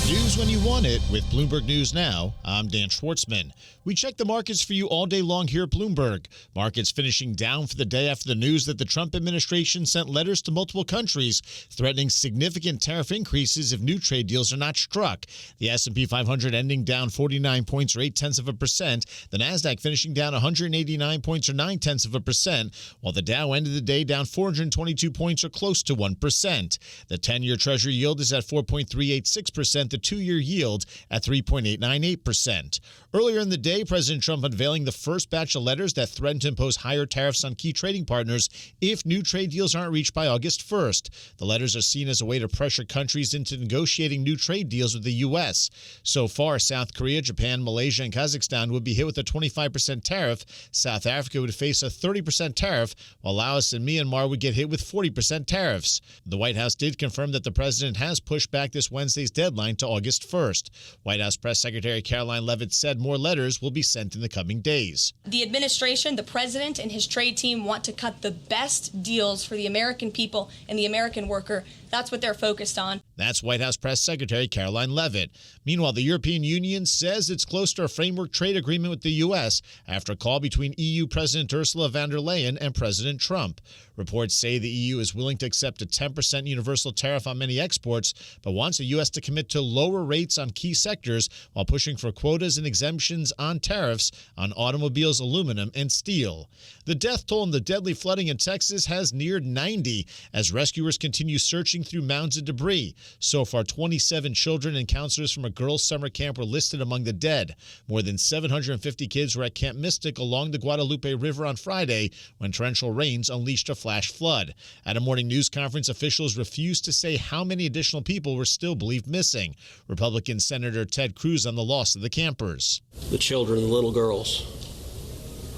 News when you want it with Bloomberg News Now. I'm Dan Schwartzman. We check the markets for you all day long here at Bloomberg. Markets finishing down for the day after the news that the Trump administration sent letters to multiple countries threatening significant tariff increases if new trade deals are not struck. The S&P 500 ending down 49 points or 0.8%. The Nasdaq finishing down 189 points or 0.9%, while the Dow ended the day down 422 points or close to 1%. The 10-year Treasury yield is at 4.386%. The two-year yield at 3.898%. Earlier in the day, President Trump unveiling the first batch of letters that threaten to impose higher tariffs on key trading partners if new trade deals aren't reached by August 1st. The letters are seen as a way to pressure countries into negotiating new trade deals with the U.S. So far, South Korea, Japan, Malaysia, and Kazakhstan would be hit with a 25% tariff. South Africa would face a 30% tariff, while Laos and Myanmar would get hit with 40% tariffs. The White House did confirm that the president has pushed back this Wednesday's deadline to August 1st. White House Press Secretary Caroline Leavitt said more letters will be sent in the coming days. The administration, the president, and his trade team want to cut the best deals for the American people and the American worker. That's what they're focused on. That's White House Press Secretary Caroline Leavitt. Meanwhile, the European Union says it's close to a framework trade agreement with the U.S. after a call between EU President Ursula von der Leyen and President Trump. Reports say the EU is willing to accept a 10% universal tariff on many exports, but wants the U.S. to commit to lower rates on key sectors while pushing for quotas and exemptions on tariffs on automobiles, aluminum, and steel. The death toll in the deadly flooding in Texas has neared 90 as rescuers continue searching through mounds of debris. So far, 27 children and counselors from a girls' summer camp were listed among the dead. More than 750 kids were at Camp Mystic along the Guadalupe River on Friday when torrential rains unleashed a flash flood. At a morning news conference, officials refused to say how many additional people were still believed missing. Republican Senator Ted Cruz on the loss of the campers. The children, the little girls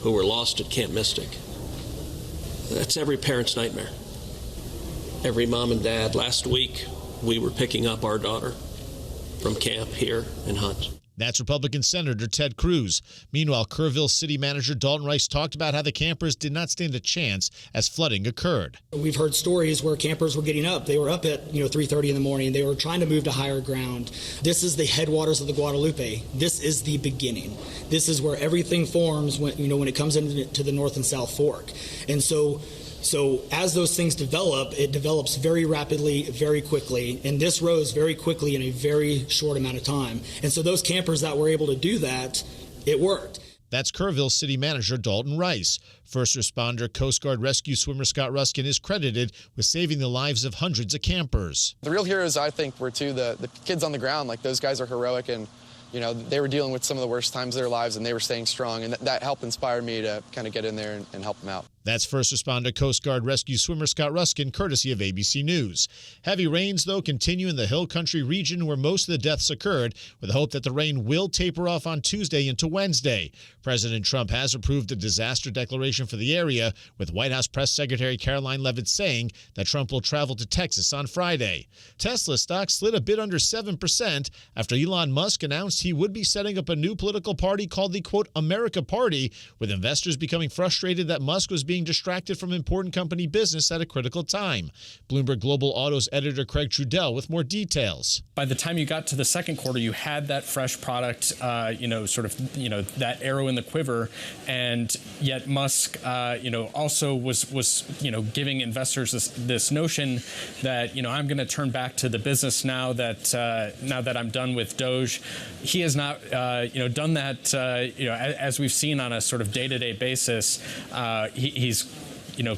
who were lost at Camp Mystic. That's every parent's nightmare. Every mom and dad. Last week, we were picking up our daughter from camp here in Hunt. That's Republican Senator Ted Cruz. Meanwhile, Kerrville City Manager Dalton Rice talked about how the campers did not stand a chance as flooding occurred. We've heard stories where campers were getting up. They were up at 3:30 in the morning. They were trying to move to higher ground. This is the headwaters of the Guadalupe. This is the beginning. This is where everything forms when it comes into the North and South Fork. And so as those things develop, it develops very rapidly, very quickly, and this rose very quickly in a very short amount of time. And so those campers that were able to do that, it worked. That's Kerrville City Manager Dalton Rice. First responder Coast Guard rescue swimmer Scott Ruskin is credited with saving the lives of hundreds of campers. The real heroes, I think, were the kids on the ground. Like, those guys are heroic, and they were dealing with some of the worst times of their lives, and they were staying strong, and that helped inspire me to kind of get in there and help them out. That's first responder Coast Guard rescue swimmer Scott Ruskin, courtesy of ABC News. Heavy rains, though, continue in the Hill Country region where most of the deaths occurred, with the hope that the rain will taper off on Tuesday into Wednesday. President Trump has approved a disaster declaration for the area, with White House Press Secretary Caroline Leavitt saying that Trump will travel to Texas on Friday. Tesla stock slid a bit under 7% after Elon Musk announced he would be setting up a new political party called the, quote, America Party, with investors becoming frustrated that Musk was being distracted from important company business at a critical time. Bloomberg Global Autos editor Craig Trudell with more details. By the time you got to the second quarter, you had that fresh product, that arrow in the quiver, and yet Musk, also was giving investors this notion that, I'm going to turn back to the business now that I'm done with Doge. He has not, done that, as we've seen on a sort of day-to-day basis. He's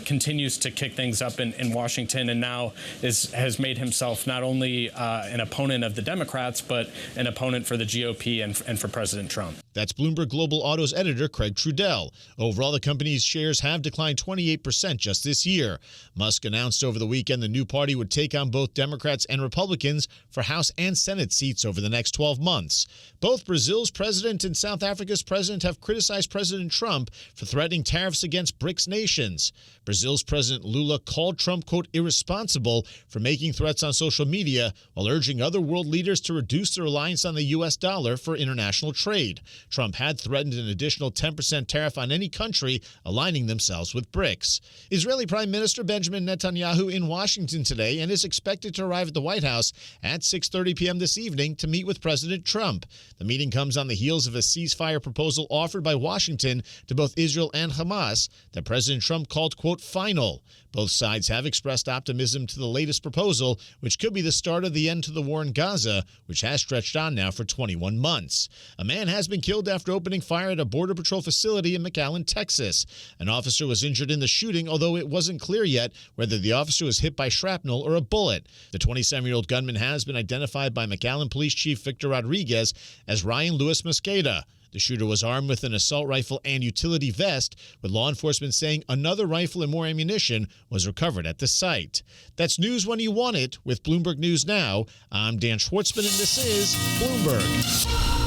continues to kick things up in Washington, and now has made himself not only an opponent of the Democrats, but an opponent for the GOP and for President Trump. That's Bloomberg Global Autos editor Craig Trudell. Overall, the company's shares have declined 28% just this year. Musk announced over the weekend the new party would take on both Democrats and Republicans for House and Senate seats over the next 12 months. Both Brazil's president and South Africa's president have criticized President Trump for threatening tariffs against BRICS nations. Brazil's President Lula called Trump, quote, irresponsible for making threats on social media while urging other world leaders to reduce their reliance on the U.S. dollar for international trade. Trump had threatened an additional 10% tariff on any country aligning themselves with BRICS. Israeli Prime Minister Benjamin Netanyahu in Washington today and is expected to arrive at the White House at 6:30 p.m. this evening to meet with President Trump. The meeting comes on the heels of a ceasefire proposal offered by Washington to both Israel and Hamas that President Trump called, quote, final. Both sides have expressed optimism to the latest proposal, which could be the start of the end to the war in Gaza, which has stretched on now for 21 months. A man has been killed after opening fire at a Border Patrol facility in McAllen, Texas. An officer was injured in the shooting, although it wasn't clear yet whether the officer was hit by shrapnel or a bullet. The 27-year-old gunman has been identified by McAllen Police Chief Victor Rodriguez as Ryan Lewis Mosqueda. The shooter was armed with an assault rifle and utility vest, with law enforcement saying another rifle and more ammunition was recovered at the site. That's news when you want it with Bloomberg News Now. I'm Dan Schwartzman, and this is Bloomberg.